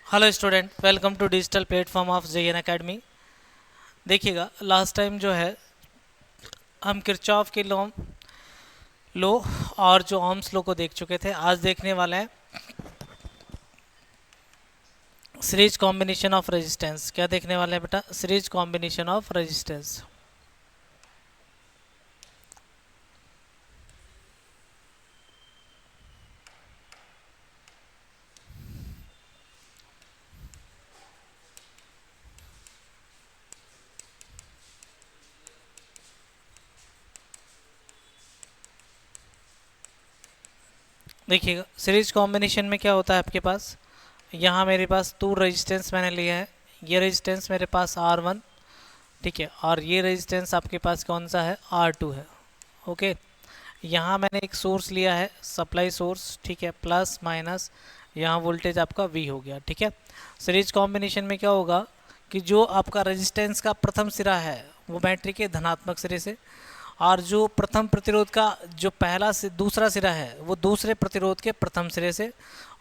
Hello student, welcome to digital platform of JN academy. देखिएगा, last time जो है हम किरचॉफ के लो और जो ओम्स लो को देख चुके थे। आज देखने वाले हैं सीरीज कॉम्बिनेशन ऑफ रेजिस्टेंस। क्या देखने वाले हैं बेटा? Series combination of resistance. देखिएगा, सीरीज कॉम्बिनेशन में क्या होता है आपके पास। यहाँ मेरे पास टू रेजिस्टेंस मैंने लिया है। ये रेजिस्टेंस मेरे पास R1, ठीक है, और ये रेजिस्टेंस आपके पास कौन सा है? R2 है। ओके, यहाँ मैंने एक सोर्स लिया है, सप्लाई सोर्स, ठीक है, प्लस माइनस, यहाँ वोल्टेज आपका V हो गया, ठीक है। सीरीज कॉम्बिनेशन में क्या होगा कि जो आपका रेजिस्टेंस का प्रथम सिरा है वो बैटरी के धनात्मक सिरे से, और जो प्रथम प्रतिरोध का जो पहला से दूसरा सिरा है वो दूसरे प्रतिरोध के प्रथम सिरे से,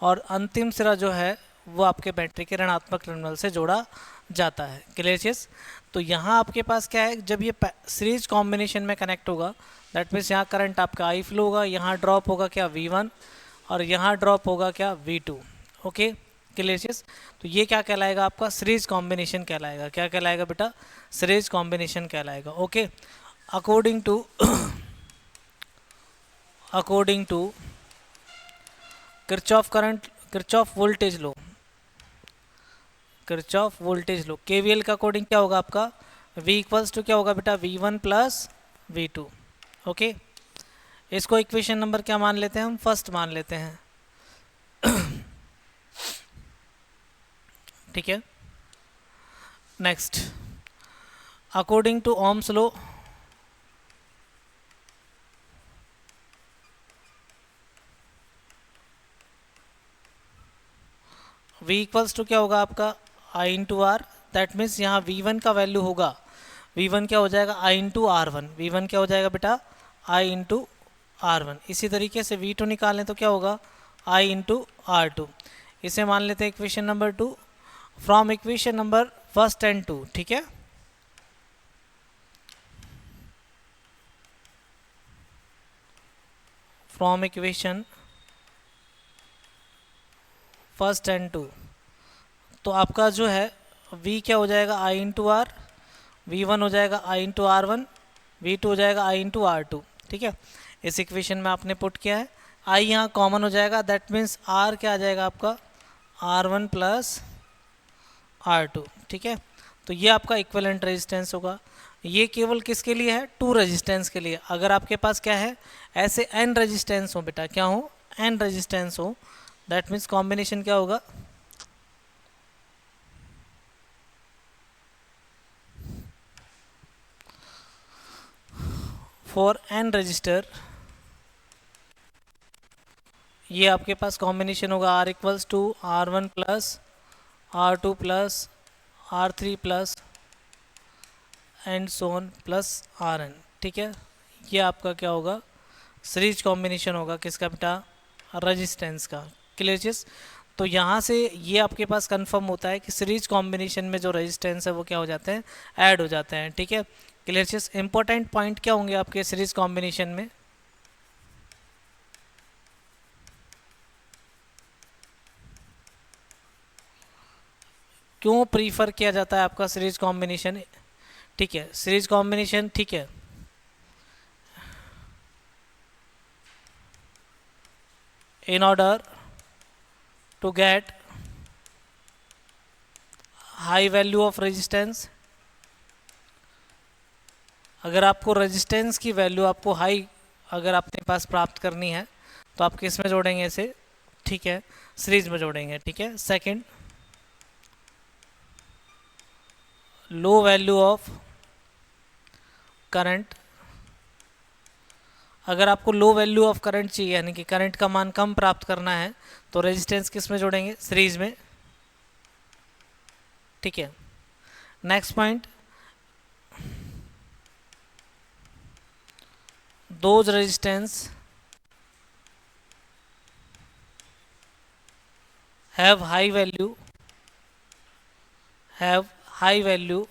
और अंतिम सिरा जो है वो आपके बैटरी के ऋणात्मक टर्मिनल से जोड़ा जाता है। क्लियर चीज? तो यहाँ आपके पास क्या है, जब ये सीरीज कॉम्बिनेशन में कनेक्ट होगा, दैट मीन्स यहाँ करंट आपका आई फ्लो होगा, यहाँ ड्रॉप होगा क्या? V1, और यहाँ ड्रॉप होगा क्या? V2। ओके, क्लियर चीज? तो ये क्या कहलाएगा? आपका सीरीज कॉम्बिनेशन कहलाएगा। क्या कहलाएगा बेटा? सीरीज कॉम्बिनेशन कहलाएगा। Okay, according to according to Kirchhoff current, Kirchhoff voltage law, Kirchhoff voltage law, KVL का अकॉर्डिंग क्या होगा आपका? V इक्वल्स टू क्या होगा बेटा? V1 plus V2। ओके, इसको इक्वेशन नंबर क्या मान लेते हैं हम? फर्स्ट मान लेते हैं, ठीक है। Next, according to Ohm's law, V equals to क्या होगा आपका? I into R. That means यहाँ V1 का वैल्यू होगा, V1 क्या हो जाएगा? I into R1। V1 क्या हो जाएगा बेटा? I into R1। इसी तरीके से V2 निकालें तो क्या होगा? I into R2। इसे मान लेते हैं equation number 2 from equation number first and 2, ठीक है। फ्रॉम इक्वेशन फर्स्ट एंड 2, तो आपका जो है V क्या हो जाएगा? I into are. V1 हो जाएगा I इंटू R1, V2 हो जाएगा I इंटू R2, ठीक है। इस इक्वेशन में आपने पुट किया है, I यहाँ कॉमन हो जाएगा, दैट मीन्स R क्या आ जाएगा आपका? R1 प्लस R2, ठीक है। तो ये आपका इक्विवेलेंट रेजिस्टेंस होगा। ये केवल किसके लिए है? टू रेजिस्टेंस के लिए। अगर आपके पास क्या है, ऐसे n रेजिस्टेंस हो बेटा, क्या हो? n रेजिस्टेंस हो, दैट मीन्स कॉम्बिनेशन क्या होगा? फॉर n रजिस्टर ये आपके पास कॉम्बिनेशन होगा R equals to R1 plus R2 plus R3 plus and so on plus Rn, ठीक है। ये आपका क्या होगा? सीरीज कॉम्बिनेशन होगा किसका बेटा? रेजिस्टेंस का। क्लियर चीज? तो यहाँ से ये आपके पास कंफर्म होता है कि सीरीज कॉम्बिनेशन में जो रेजिस्टेंस है वो क्या हो जाते हैं? ऐड हो जाते हैं, ठीक है। क्लियर चीज? इंपॉर्टेंट पॉइंट क्या होंगे आपके सीरीज कॉम्बिनेशन में? क्यों प्रीफर किया जाता है आपका सीरीज कॉम्बिनेशन? ठीक है, सीरीज कॉम्बिनेशन, ठीक है। In order to get high value of resistance, अगर आपको रेजिस्टेंस की वैल्यू आपको हाई अगर अपने पास प्राप्त करनी है तो आप किस में जोड़ेंगे इसे? ठीक है, सीरीज में जोड़ेंगे, ठीक है। Second, low value of current, अगर आपको लो वैल्यू ऑफ करंट चाहिए यानी कि करंट का मान कम प्राप्त करना है तो रेजिस्टेंस किस में जोड़ेंगे? सीरीज में, ठीक है। Next point, those resistance have high value have high value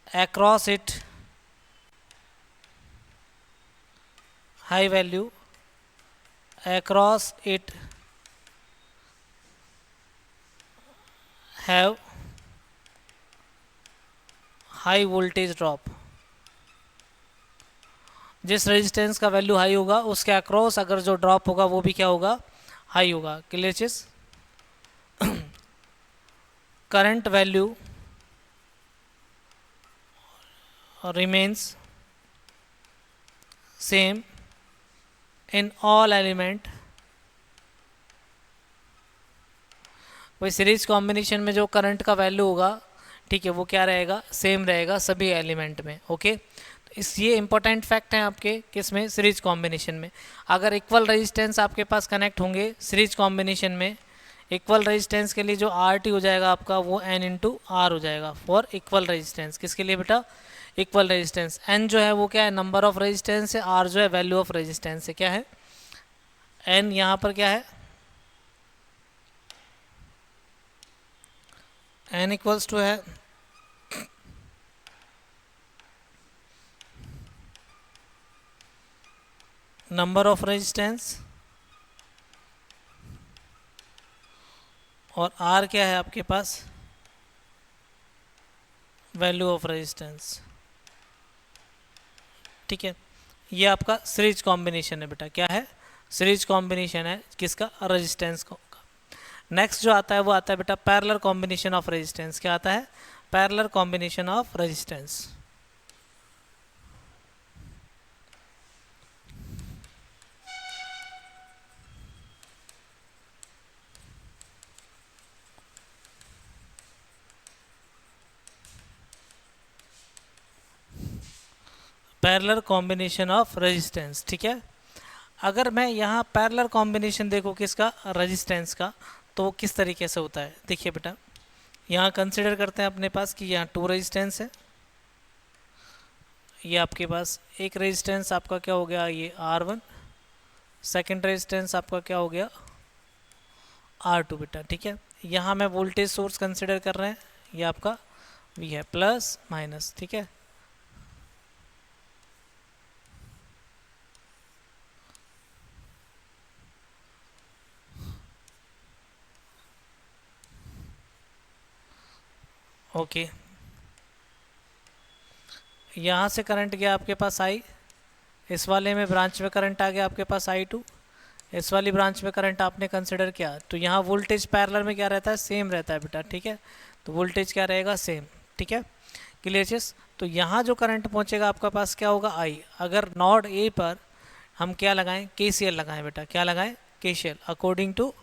across it, high value across it have high voltage drop. जिस रेजिस्टेंस का वैल्यू हाई होगा उसके अक्रॉस अगर जो ड्रॉप होगा वो भी क्या होगा, हाई होगा. क्लियर चीज. Current value remains same in all element. वही सीरीज कॉम्बिनेशन में जो करंट का वैल्यू होगा, ठीक है, वो क्या रहेगा, सेम रहेगा सभी एलिमेंट में. ओके, इस ये इंपॉर्टेंट फैक्ट हैं आपके किस में, सीरीज कॉम्बिनेशन में. अगर इक्वल रेजिस्टेंस आपके पास कनेक्ट होंगे सीरीज कॉम्बिनेशन में, इक्वल रेजिस्टेंस के लिए जो आर टी हो जाएगा आपका वो एन इंटू आर हो जाएगा फॉर इक्वल रेजिस्टेंस. किसके लिए बेटा, इक्वल रेजिस्टेंस. एन जो है वो क्या है, नंबर ऑफ रेजिस्टेंस है, आर जो है वैल्यू ऑफ रेजिस्टेंस है. क्या है, एन यहाँ पर क्या है, एन इक्वल्स टू है नंबर ऑफ रेजिस्टेंस और आर क्या है आपके पास, वैल्यू ऑफ रेजिस्टेंस. ठीक है, ये आपका सीरीज कॉम्बिनेशन है बेटा. क्या है, सीरीज कॉम्बिनेशन है किसका, रेजिस्टेंस का. नेक्स्ट जो आता है वो आता है बेटा पैरेलल कॉम्बिनेशन ऑफ रेजिस्टेंस. क्या आता है, parallel combination of resistance. Parallel combination of resistance. ठीक है, अगर मैं यहाँ पैरेलल कॉम्बिनेशन देखो किसका, रेजिस्टेंस का, तो वो किस तरीके से होता है. देखिए बेटा, यहाँ कंसिडर करते हैं अपने पास कि यहाँ टू रेजिस्टेंस है, ये आपके पास एक रेजिस्टेंस आपका क्या हो गया, ये R1, सेकेंड रेजिस्टेंस आपका क्या हो गया, R2 बेटा. ठीक है, यहाँ मैं वोल्टेज सोर्स कंसिडर कर रहे हैं, ये आपका V है, प्लस माइनस. ठीक है, ओके. यहाँ से करंट गया आपके पास I, इस वाले में ब्रांच में करंट आ गया आपके पास I2, इस वाली ब्रांच में करंट आपने कंसिडर किया, तो यहाँ वोल्टेज पैरेलल में क्या रहता है, सेम रहता है बेटा. ठीक है, तो वोल्टेज क्या रहेगा, सेम. ठीक है, क्लियर चीज. तो यहाँ जो करंट पहुँचेगा आपका पास क्या होगा, I. अगर नोड ए पर हम क्या लगाएं, KCL लगाएं बेटा. क्या लगाएं, KCL. According to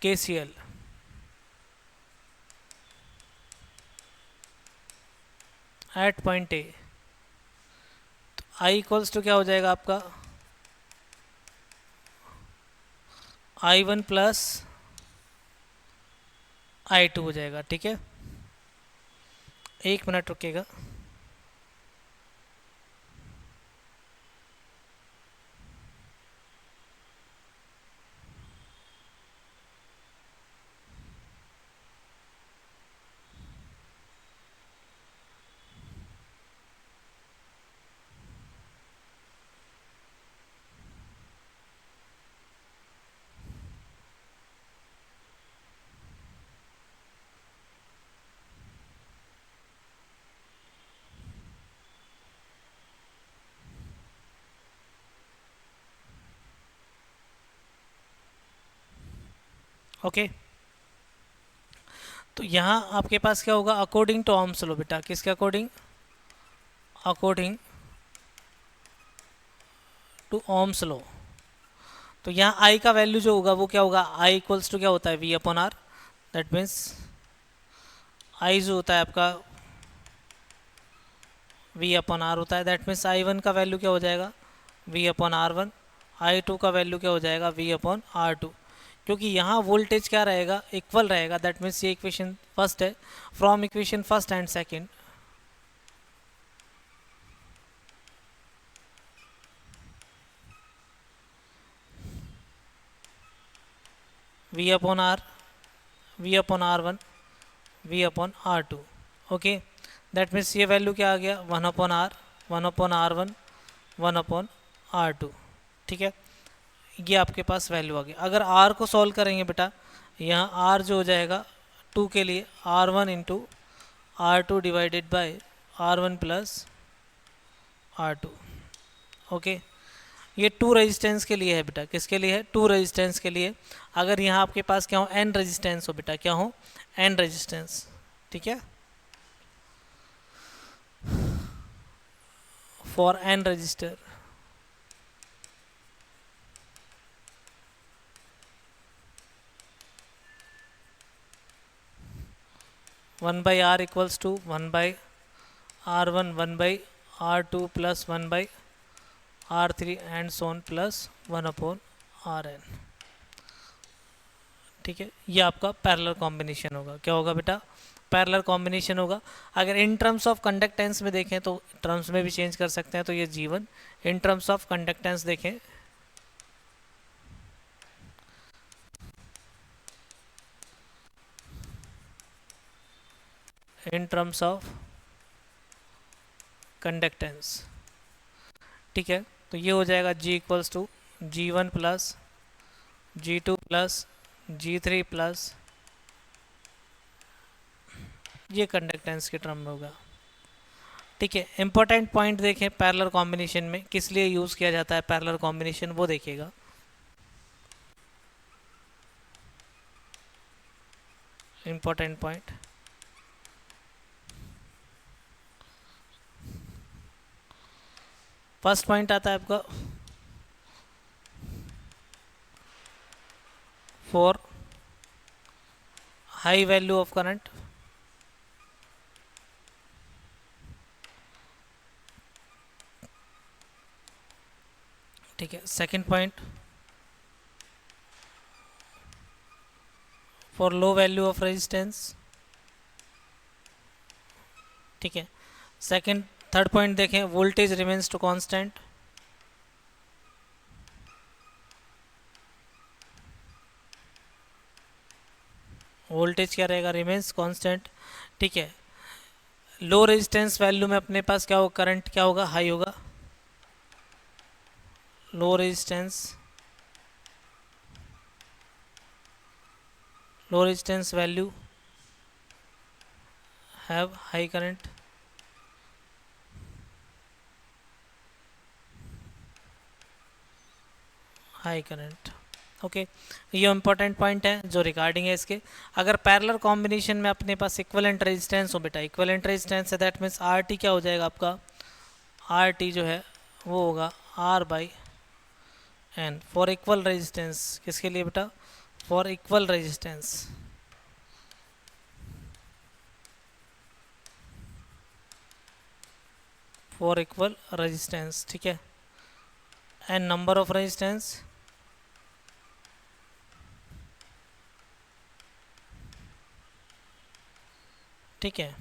KCL at point A, तो I इक्वल्स टू क्या हो जाएगा आपका, I1 प्लस I2 हो जाएगा. ठीक है, एक मिनट रुकेगा. ओके, तो यहाँ आपके पास क्या होगा, अकॉर्डिंग टू ओम्स लॉ बेटा. किसके according, according to Ohm's law. तो यहाँ I का वैल्यू जो होगा वो क्या होगा, I इक्वल्स टू क्या होता है, V upon R. That means I जो होता है आपका V अपॉन आर होता है. दैट मीन्स I1 का वैल्यू क्या हो जाएगा, V अपॉन R1, I2 का वैल्यू क्या हो जाएगा, V अपॉन R2. क्योंकि यहाँ वोल्टेज क्या रहेगा, इक्वल रहेगा, दैट मीन्स ये इक्वेशन फर्स्ट है, from equation first and second V upon R, V upon R one, V upon R two. Okay, that means ये वैल्यू क्या आ गया, one upon R, one upon R one, one upon R two. ठीक है, ये आपके पास value आ गई। अगर आर को सॉल्व करेंगे बेटा, यहाँ आर जो हो जाएगा टू के लिए R one into R two divided by R one plus R two. Okay, ये टू रेजिस्टेंस के लिए है बेटा, किसके लिए है, टू रेजिस्टेंस के लिए। अगर यहाँ आपके पास क्या हो, एन रेजिस्टेंस हो बेटा, क्या हो, एन रेजिस्टेंस। ठीक है, for N resistor, one by R equals to one by R one by R two plus one by R three and so on plus one upon R N. ठीक है, ये आपका पैरेलल कॉम्बिनेशन होगा। क्या होगा बेटा, पैरेलल कॉम्बिनेशन होगा। अगर इन टर्म्स ऑफ कंडक्टेंस में देखें तो टर्म्स में भी चेंज कर सकते हैं, तो ये G1। In terms of conductance देखें, इन टर्म्स ऑफ कंडक्टेंस, ठीक है, तो ये हो जाएगा G equals to G1 plus G2 plus G3 plus, ये कंडक्टेंस के टर्म में होगा। ठीक है, इंपॉर्टेंट पॉइंट देखें पैरेलल कॉम्बिनेशन में किस लिए यूज़ किया जाता है पैरेलल कॉम्बिनेशन, वो देखिएगा। इंपॉर्टेंट पॉइंट, फर्स्ट पॉइंट आता है आपका for high value of current, ठीक है। Second point for low value of resistance, ठीक है। सेकंड, थर्ड पॉइंट देखें, voltage remains to constant, voltage क्या रहेगा, रिमेन्स कांस्टेंट। ठीक है, लो रेजिस्टेंस वैल्यू में अपने पास क्या होगा, करंट क्या होगा, हाई होगा। Low resistance, low resistance value have high current, high current. Okay, ये इंपॉर्टेंट पॉइंट है जो रिगार्डिंग है इसके। अगर पैरेलल कॉम्बिनेशन में अपने पास इक्विवेलेंट रेजिस्टेंस हो बेटा, इक्विवेलेंट रेजिस्टेंस है, दैट मीन्स आर टी क्या हो जाएगा आपका, आर टी जो है वो होगा R by N for equal resistance. किसके लिए बेटा, for equal resistance, for equal resistance. ठीक है, एंड नंबर ऑफ रेजिस्टेंस, ठीक है,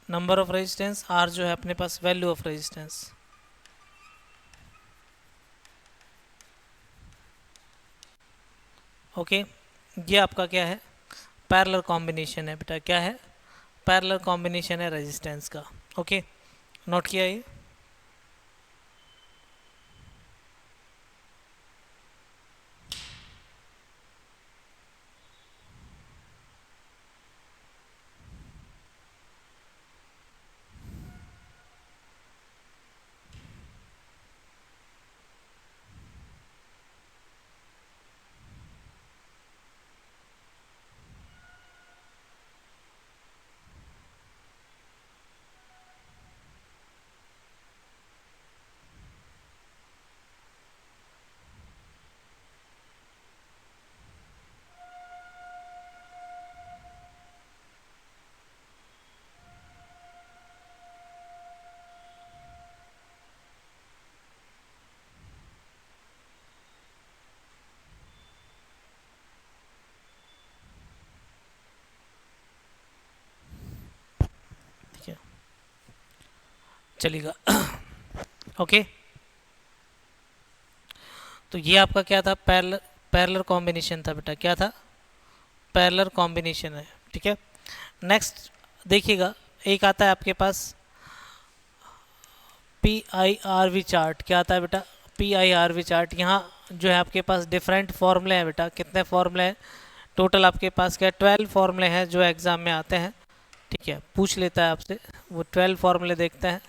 नंबर ऑफ रेजिस्टेंस, आर जो है अपने पास वैल्यू ऑफ रेजिस्टेंस। ओके, ये आपका क्या है, पैरेलल कॉम्बिनेशन है बेटा, क्या है, पैरेलल कॉम्बिनेशन है रेजिस्टेंस का। ओके, नोट किया ये। चलेगा। ओके, तो ये आपका क्या था, पैरेलल कॉम्बिनेशन था बेटा, क्या था, पैरेलल कॉम्बिनेशन है, ठीक है। नेक्स्ट देखिएगा, एक आता है आपके पास P I R V chart. क्या आता है बेटा, P I R V chart. यहाँ जो है आपके पास डिफरेंट फॉर्मूले हैं बेटा, कितने फॉर्मूले हैं टोटल आपके पास, क्या 12 फॉर्मूले हैं जो एग्जाम में आते हैं, ठीक है, पूछ लेता है आपसे, वो 12 फॉर्मूले देखते हैं।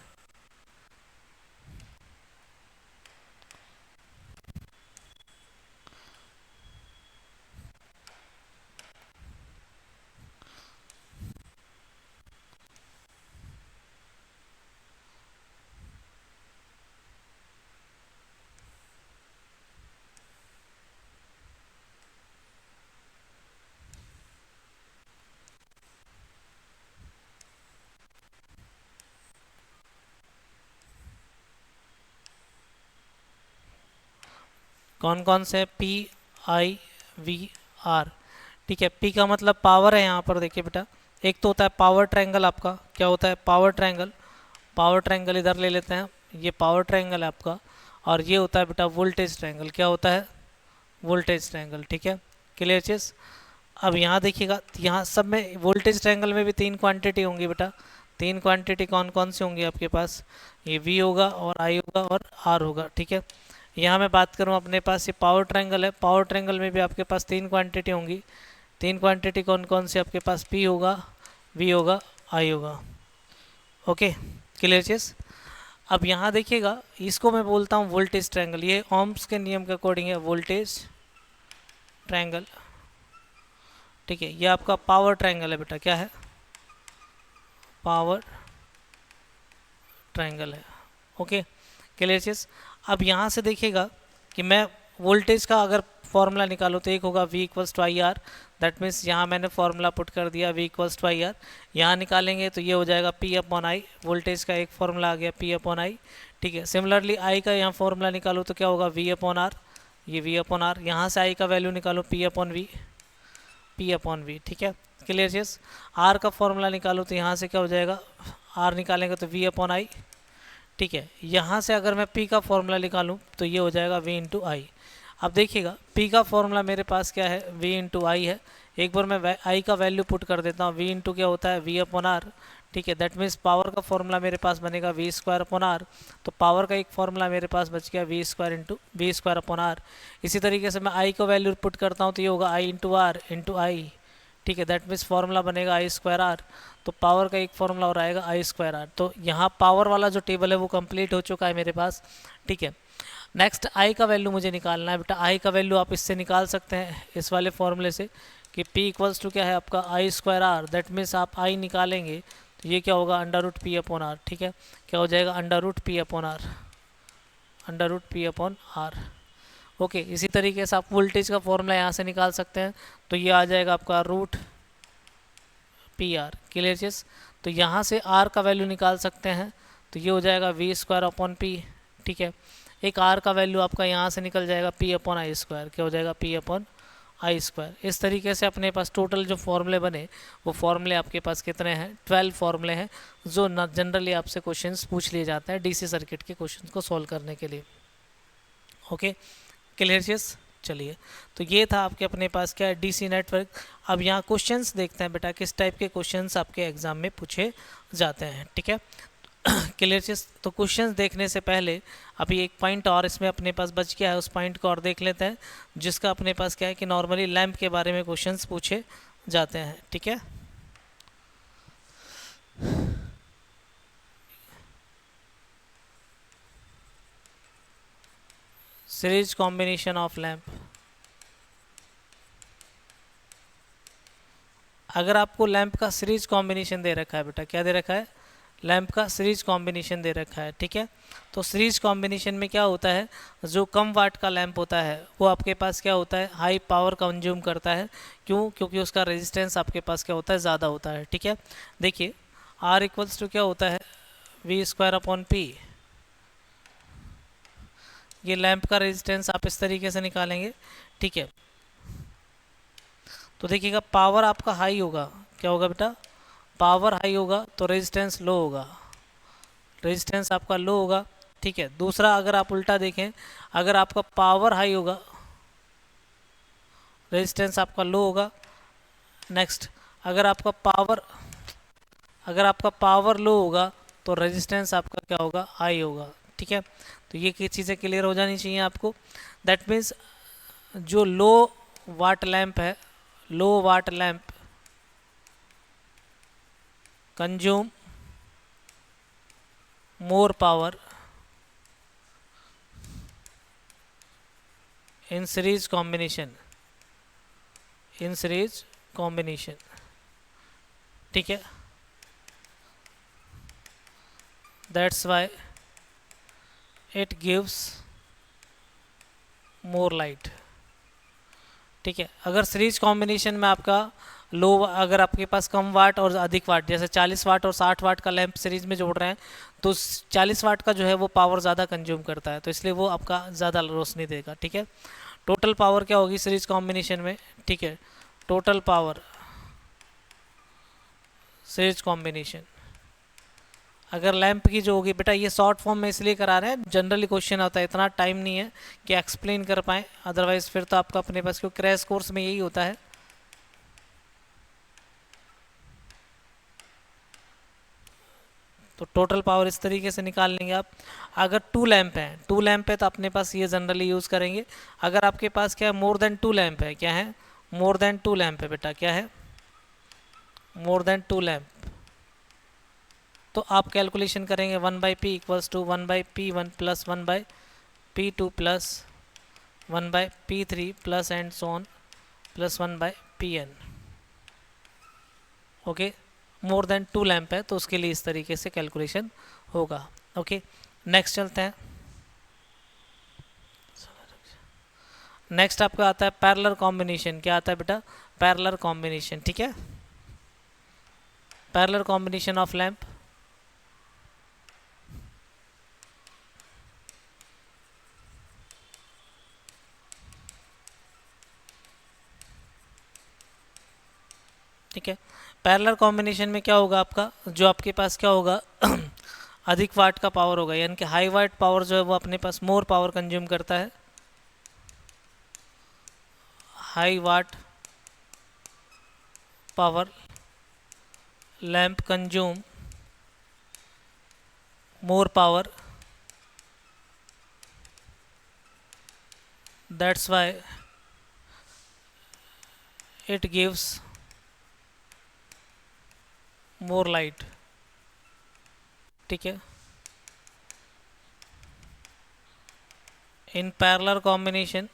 कौन कौन से, पी आई वी आर, ठीक है। पी का मतलब पावर है, यहाँ पर देखिए बेटा, एक तो होता है पावर ट्रायंगल आपका, क्या होता है पावर ट्रायंगल, पावर ट्रायंगल इधर ले लेते हैं, ये पावर ट्रायंगल है आपका। और ये होता है बेटा वोल्टेज ट्रायंगल, क्या होता है वोल्टेज ट्रायंगल, ठीक है, क्लियर चीज। अब यहाँ देखिएगा, यहाँ सब में वोल्टेज ट्रायंगल में भी तीन क्वांटिटी होंगी बेटा, तीन क्वांटिटी कौन कौन सी होंगी आपके पास, ये वी होगा और आई होगा और आर होगा, ठीक है। यहाँ मैं बात करूँ अपने पास ये पावर ट्रायंगल है, पावर ट्रायंगल में भी आपके पास तीन क्वांटिटी होंगी, तीन क्वांटिटी कौन कौन सी आपके पास, पी होगा, वी होगा, आई होगा। ओके, क्लियर चीज। अब यहाँ देखिएगा, इसको मैं बोलता हूँ वोल्टेज ट्रायंगल, ये ओम्स के नियम के अकॉर्डिंग है वोल्टेज ट्रायंगल, ठीक है। ये आपका पावर ट्रायंगल है बेटा, क्या है पावर ट्रायंगल है। ओके, क्लियर चीज। अब यहाँ से देखिएगा कि मैं वोल्टेज का अगर फॉर्मूला निकालूँ तो एक होगा V equals to I R, that means यहाँ मैंने फॉर्मूला पुट कर दिया V equals to I R. यहाँ निकालेंगे तो ये हो जाएगा P अपॉन आई, वोल्टेज का एक फॉर्मूला आ गया P अपॉन आई, ठीक है। सिमिलरली आई का यहाँ फॉर्मूला निकालूँ तो क्या होगा V अपॉन आर, ये V अपॉन आर। यहाँ से आई का वैल्यू निकालो P upon V, P upon V, ठीक है, क्लियर चीज। आर का फॉर्मूला निकालो तो यहाँ से क्या हो जाएगा, आर निकालेंगे तो V अपॉन आई, ठीक है। यहाँ से अगर मैं P का फॉर्मूला निकालूँ तो ये हो जाएगा V इंटू आई। अब देखिएगा P का फॉर्मूला मेरे पास क्या है, V इंटू आई है। एक बार मैं I का वैल्यू पुट कर देता हूँ, V इंटू क्या होता है V अपॉन आर, ठीक है। दैट मीन्स पावर का फॉर्मूला मेरे पास बनेगा V स्क्वायर अपॉन आर, तो पावर का एक फॉर्मूला मेरे पास बच गया V square into V square upon R. इसी तरीके से मैं I का वैल्यू पुट करता हूँ तो ये होगा I इंटू आर इंटू आई, ठीक है। दैट मीन्स फॉर्मूला बनेगा आई स्क्वायर आर, तो पावर का एक फॉर्मूला और आएगा आई स्क्वायर आर। तो यहाँ पावर वाला जो टेबल है वो कंप्लीट हो चुका है मेरे पास, ठीक है। नेक्स्ट आई का वैल्यू मुझे निकालना है बेटा, आई का वैल्यू आप इससे निकाल सकते हैं इस वाले फॉर्मूले से कि P इक्वल्स टू क्या है आपका I square R, that means आप आई निकालेंगे तो ये क्या होगा under root P upon R, ठीक है। क्या हो जाएगा under root P upon R, under root P upon R. Okay, इसी तरीके से आप वोल्टेज का फॉर्मूला यहाँ से निकाल सकते हैं, तो ये आ जाएगा आपका रूट पी आर, क्लियर चीज। तो यहाँ से आर का वैल्यू निकाल सकते हैं तो ये हो जाएगा वी स्क्वायर अपॉन पी, ठीक है। एक आर का वैल्यू आपका यहाँ से निकल जाएगा पी अपॉन आई स्क्वायर, क्या हो जाएगा पी अपॉन आई स्क्वायर। इस तरीके से अपने पास टोटल जो फॉर्मूले बने वो फॉर्मूले आपके पास कितने हैं, 12 फॉर्मूले हैं जो जनरली आपसे क्वेश्चंस पूछ लिए जाते हैं डीसी सर्किट के क्वेश्चंस को सॉल्व करने के लिए। ओके, क्लियर चीज। चलिए, तो ये था आपके अपने पास क्या है डीसी नेटवर्क। अब यहाँ क्वेश्चंस देखते हैं बेटा किस टाइप के क्वेश्चंस आपके एग्जाम में पूछे जाते हैं, ठीक है। क्लियर चीज। तो क्वेश्चंस देखने से पहले अभी एक पॉइंट और इसमें अपने पास बच गया है, उस पॉइंट को और देख लेते हैं, जिसका अपने पास क्या है कि नॉर्मली लैंप के बारे में क्वेश्चंस पूछे जाते हैं, ठीक है। सीरीज कॉम्बिनेशन ऑफ लैंप, अगर आपको लैंप का सीरीज कॉम्बिनेशन दे रखा है बेटा, क्या दे रखा है, लैंप का सीरीज कॉम्बिनेशन दे रखा है, ठीक है। तो सीरीज कॉम्बिनेशन में क्या होता है, जो कम वाट का लैंप होता है वो आपके पास क्या होता है हाई पावर कंज्यूम करता है, क्यों, क्योंकि उसका रेजिस्टेंस आपके पास क्या होता है ज़्यादा होता है, ठीक है। देखिए आर इक्वल्स टू क्या होता है वी स्क्वायर अपॉन पी, ये लैंप का रेजिस्टेंस आप इस तरीके से निकालेंगे, ठीक है। तो देखिएगा पावर आपका हाई होगा, क्या होगा बेटा, पावर हाई होगा तो रेजिस्टेंस लो होगा, रेजिस्टेंस आपका लो होगा, ठीक है। दूसरा अगर आप उल्टा देखें, अगर आपका पावर हाई होगा, रेजिस्टेंस आपका लो होगा। नेक्स्ट, अगर आपका पावर लो होगा तो रेजिस्टेंस आपका क्या होगा, हाई होगा, ठीक है। तो ये चीज़ें क्लियर हो जानी चाहिए आपको। दैट मीन्स जो लो वाट लैंप है, low watt lamp consume more power in series combination, ठीक है। That's why it gives more light, ठीक है। अगर सीरीज कॉम्बिनेशन में आपका लो, अगर आपके पास कम वाट और अधिक वाट, जैसे 40 वाट और 60 वाट का लैंप सीरीज में जोड़ रहे हैं, तो 40 वाट का जो है वो पावर ज़्यादा कंज्यूम करता है, तो इसलिए वो आपका ज़्यादा रोशनी देगा, ठीक है। टोटल पावर क्या होगी सीरीज कॉम्बिनेशन में, ठीक है। टोटल पावर सीरीज कॉम्बिनेशन, अगर लैंप की जो होगी, बेटा ये शॉर्ट फॉर्म में इसलिए करा रहे हैं, जनरली क्वेश्चन आता है, इतना टाइम नहीं है कि एक्सप्लेन कर पाएँ, अदरवाइज फिर तो आपका अपने पास, क्योंकि क्रैश कोर्स में यही होता है। तो टोटल पावर इस तरीके से निकाल लेंगे आप। अगर टू लैंप है तो अपने पास ये जनरली यूज़ करेंगे। अगर आपके पास क्या है, मोर देन टू लैंप है, क्या है, मोर देन टू लैंप है बेटा, क्या है, मोर देन टू लैंप, तो आप कैलकुलेशन करेंगे 1/p equals to 1/p1 plus 1/p2 plus 1/p3 plus and so on plus 1/pn, okay. More than two lamp है तो उसके लिए इस तरीके से कैलकुलेशन होगा, ओके। नेक्स्ट चलते हैं। नेक्स्ट आपका आता है पैरेलल कॉम्बिनेशन। क्या आता है बेटा, पैरेलल कॉम्बिनेशन, ठीक है। पैरेलल कॉम्बिनेशन ऑफ लैंप, ठीक है। पैरेलल कॉम्बिनेशन में क्या होगा आपका, जो आपके पास क्या होगा अधिक वाट का पावर होगा, यानी कि हाई वाट पावर जो है वो अपने पास मोर पावर कंज्यूम करता है। High watt power lamp consume more power, that's why it gives more light, ठीक है। In parallel combination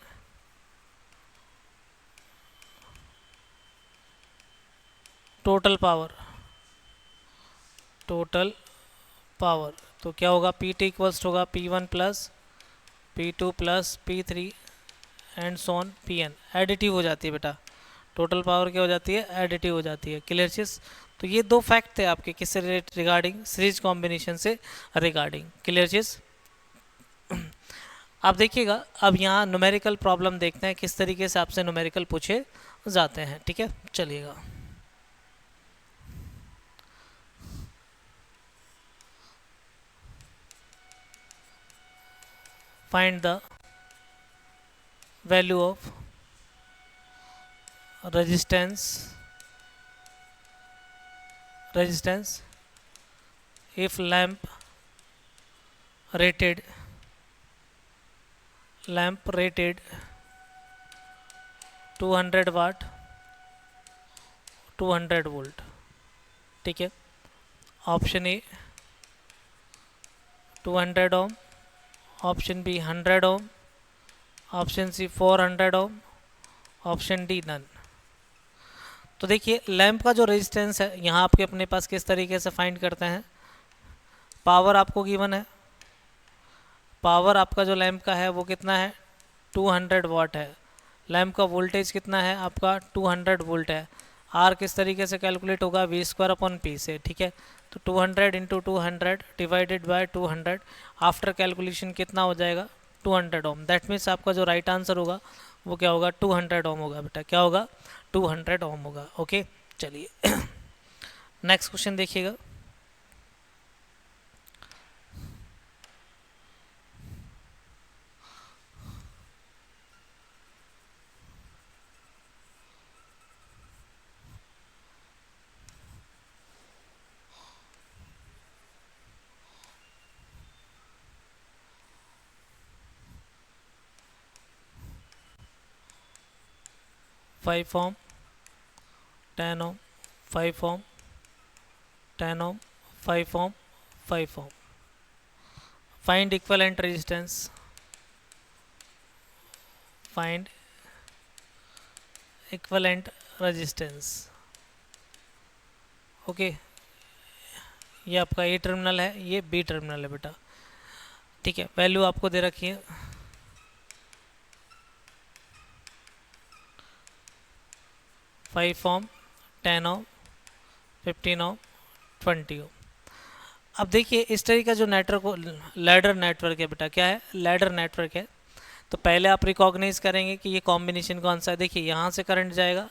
total power तो क्या होगा, Pt इक्वल्स होगा P1 plus P2 plus P3 and so on Pn, additive हो जाती है बेटा। टोटल पावर क्या हो जाती है, एडिटिव हो जाती है, क्लियर चीज। तो ये दो फैक्ट थे आपके किससे रिगार्डिंग, सीरीज कॉम्बिनेशन से रिगार्डिंग, क्लियर चीज। आप देखिएगा, अब यहाँ न्यूमेरिकल प्रॉब्लम देखते हैं किस तरीके से आपसे न्यूमेरिकल पूछे जाते हैं, ठीक है। चलिएगा, find the value of resistance if lamp rated 200 watt 200 volt, ठीक है। Option A 200 ohm, option B 100 ohm, option C 400 ohm, option D none. तो देखिए लैंप का जो रेजिस्टेंस है यहाँ आपके अपने पास किस तरीके से फाइंड करते हैं, पावर आपको गिवन है, पावर आपका जो लैंप का है वो कितना है 200 वाट है, लैंप का वोल्टेज कितना है आपका 200 वोल्ट है, आर किस तरीके से कैलकुलेट होगा V²/P से, ठीक है। तो 200 into 200 divided by 200, after calculation कितना हो जाएगा 200 ओम। दैट मीन्स आपका जो राइट आंसर होगा वो क्या होगा 200 ओम होगा बेटा, क्या होगा 200 ओम होगा, ओके। चलिए नेक्स्ट क्वेश्चन देखिएगा। 5 ohm, 10 ohm, 5 ohm, 10 ohm, 5 ohm, 5 ohm. Find equivalent resistance. Find equivalent resistance. Okay, ये आपका ए टर्मिनल है, ये बी टर्मिनल है बेटा। ठीक है, वैल्यू आपको दे रखी है 5 ohm, 10 ohm, 15 ohm, 20 ohm। अब देखिए इस तरह का जो नेटवर्क लैडर नेटवर्क है बेटा, क्या है, लैडर नेटवर्क है। तो पहले आप रिकॉग्नाइज करेंगे कि ये कॉम्बिनेशन कौन सा है। देखिए यहाँ से करंट जाएगा,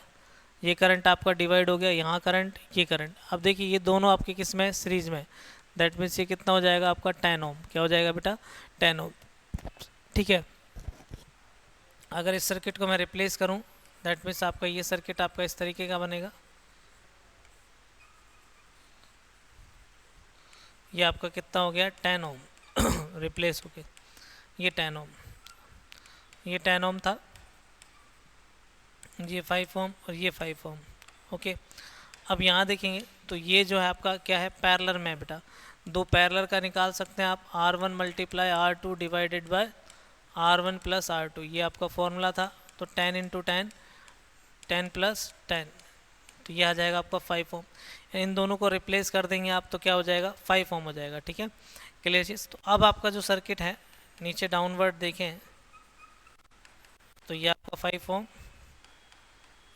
ये करंट आपका डिवाइड हो गया, यहाँ करंट, ये करंट। अब देखिए ये दोनों आपके किस में, सीरीज में। दैट मीन्स ये कितना हो जाएगा आपका 10 ओम। क्या हो जाएगा बेटा, 10 ओम। ठीक है, अगर इस सर्किट को मैं रिप्लेस करूँ, दैट मीन्स आपका ये सर्किट आपका इस तरीके का बनेगा। ये आपका कितना हो गया, 10 ओम रिप्लेस हो गया, ये 10 ओम, ये 10 ओम था, ये 5 ओम और ये 5 ओम। ओके, अब यहाँ देखेंगे तो ये जो है आपका क्या है, पैरेलल में है बेटा। दो पैरेलल का निकाल सकते हैं आप, R1 multiply R2 divided by R1 plus R2, ये आपका फॉर्मूला था। तो 10 इंटू 10, 10 प्लस 10, तो ये आ जाएगा आपका 5 ओम। इन दोनों को रिप्लेस कर देंगे आप तो क्या हो जाएगा, 5 ओम हो जाएगा। ठीक है, क्लियर चीज़। तो अब आपका जो सर्किट है नीचे डाउनवर्ड देखें तो ये आपका 5 ओम,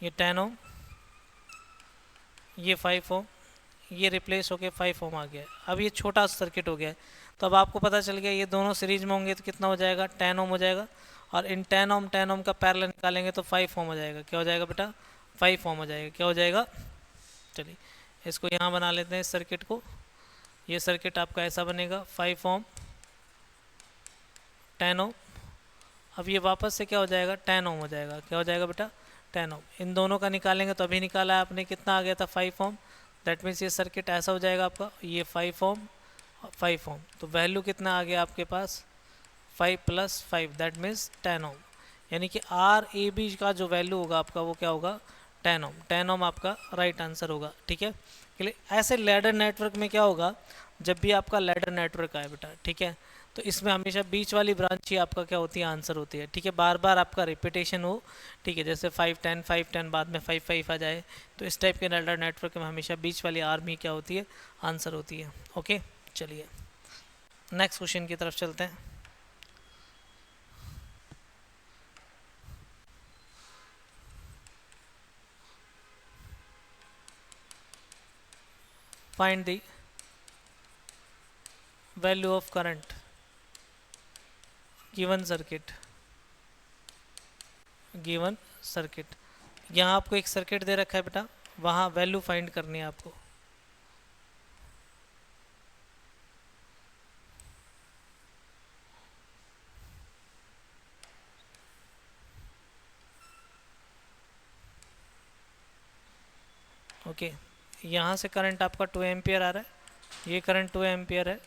ये 10 ओम, ये 5 ओम, ये रिप्लेस होके 5 ओम आ गया है। अब ये छोटा सर्किट हो गया है। तो अब आपको पता चल गया ये दोनों सीरीज में होंगे तो कितना हो जाएगा, 10 ओम हो जाएगा। और इन 10 ओम का पैरेलल निकालेंगे तो 5 ओम हो जाएगा। क्या हो जाएगा बेटा, 5 ओम हो जाएगा। क्या हो जाएगा, चलिए इसको यहाँ बना लेते हैं इस सर्किट को। ये सर्किट आपका ऐसा बनेगा, 5 ओम, 10 ओम। अब ये वापस से क्या हो जाएगा, 10 ओम हो जाएगा। क्या हो जाएगा बेटा, 10 ओम। इन दोनों का निकालेंगे तो अभी निकाला है आपने, कितना आ गया था, 5 ओम। दैट मीन्स ये सर्किट ऐसा हो जाएगा आपका, ये 5 ओम, 5 ओम। तो वैल्यू कितना आ गया आपके पास, 5 प्लस 5, दैट मीन्स 10 ओम। यानी कि आर ए बी का जो वैल्यू होगा आपका वो क्या होगा, 10 ओम। 10 ओम आपका राइट आंसर होगा। ठीक है, ऐसे लैडर नेटवर्क में क्या होगा, जब भी आपका लैडर नेटवर्क आए बेटा, ठीक है, तो इसमें हमेशा बीच वाली ब्रांच ही आपका क्या होती है, आंसर होती है। ठीक है, बार बार आपका रिपीटेशन हो। ठीक है, जैसे 5 10 5 10 बाद में 5 5 आ जाए, तो इस टाइप के लैडर नेटवर्क में हमेशा बीच वाली आर्मी क्या होती है, आंसर होती है। ओके, चलिए नेक्स्ट क्वेश्चन की तरफ चलते हैं। Find the value of current given circuit, given circuit. यहाँ आपको एक सर्किट दे रखा है बेटा, वहाँ वैल्यू फाइंड करनी है आपको। ओके, यहाँ से करंट आपका 2 एम्पियर आ रहा है, ये करंट 2 एम्पियर है।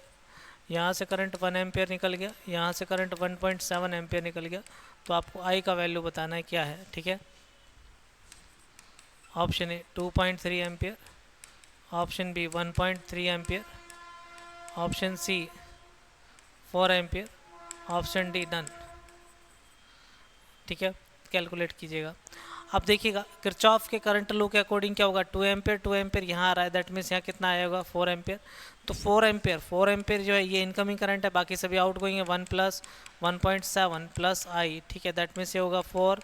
यहाँ से करंट 1 एम्पियर निकल गया, यहाँ से करंट 1.7 एम्पियर निकल गया। तो आपको आई का वैल्यू बताना है क्या है। ठीक है, option A 2.3 ampere, option B 1.3 ampere, option C 4 ampere, option D done. ठीक है, कैलकुलेट कीजिएगा। अब देखिएगा किरचॉफ के करंट लॉ के अकॉर्डिंग क्या होगा, 2 एम्पियर 2 एम्पियर यहाँ आ रहा है, दैट मीन्स यहाँ कितना आएगा, 4 एम्पियर। तो 4 एम्पियर जो है ये इनकमिंग करंट है, बाकी सभी आउट गोइंग है। 1 प्लस 1.7 प्लस आई, ठीक है, दैट मीन्स ये होगा 4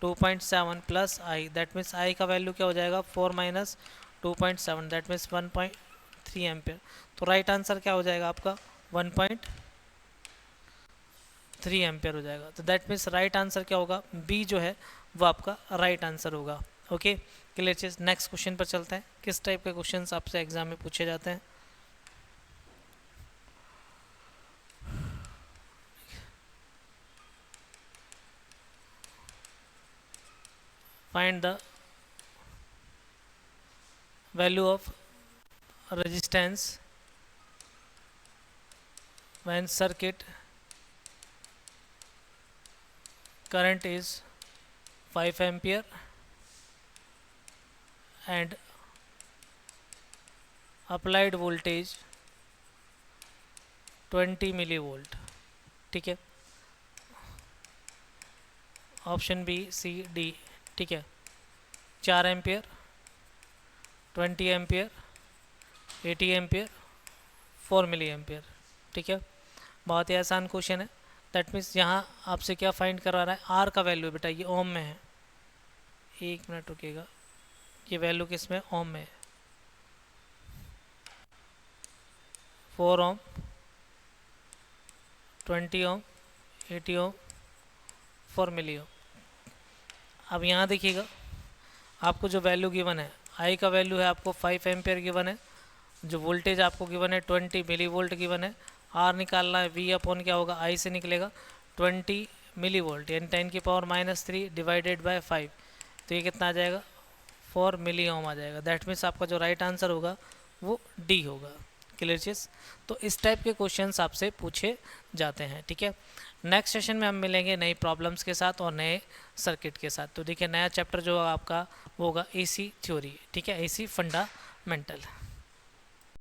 2.7 plus I, that means I का वैल्यू क्या हो जाएगा, 4 माइनस 2.7, दैट मीन्स 1.3 एम्पियर। तो राइट आंसर क्या हो जाएगा आपका, 1.3 एम्पियर हो जाएगा। तो दैट मीन्स राइट आंसर क्या होगा, बी जो है वो आपका राइट आंसर होगा। ओके, क्लियर चीज। नेक्स्ट क्वेश्चन पर चलते हैं। किस टाइप के क्वेश्चंस आपसे एग्जाम में पूछे जाते हैं। Find the value of resistance when circuit current is 5 ampere and applied voltage 20 milli volt. ठीक है, ऑप्शन बी सी डी। ठीक है, 4 ampere, 20 ampere, 80 ampere, 4 milli ampere. ठीक है, बहुत ही आसान क्वेश्चन है। दैट मीन्स यहाँ आपसे क्या फाइंड करवा रहा है, आर का वैल्यू बेटा ये ओम में है। एक मिनट रुकिएगा, ये वैल्यू किस में, ओम में है। 4 ओम, 20 ओम, 80 ओम, 4 मिली ओम। अब यहाँ देखिएगा आपको जो वैल्यू गिवन है, आई का वैल्यू है आपको 5 एम्पियर गिवन है, जो वोल्टेज आपको गिवन है 20 मिली वोल्ट गिवन है। आर निकालना है, वी अपॉन क्या होगा, आई से निकलेगा 20 मिली वोल्ट यानी 10⁻³ डिवाइडेड बाय 5, तो ये कितना आ जाएगा, 4 मिली ओम आ जाएगा। दैट मीन्स आपका जो राइट आंसर होगा वो डी होगा। क्लियर चीज़। तो इस टाइप के क्वेश्चंस आपसे पूछे जाते हैं। ठीक है, नेक्स्ट सेशन में हम मिलेंगे नई प्रॉब्लम्स के साथ और नए सर्किट के साथ। तो देखिए नया चैप्टर जो आपका वो होगा एसी थ्योरी। ठीक है, एसी फंडामेंटल।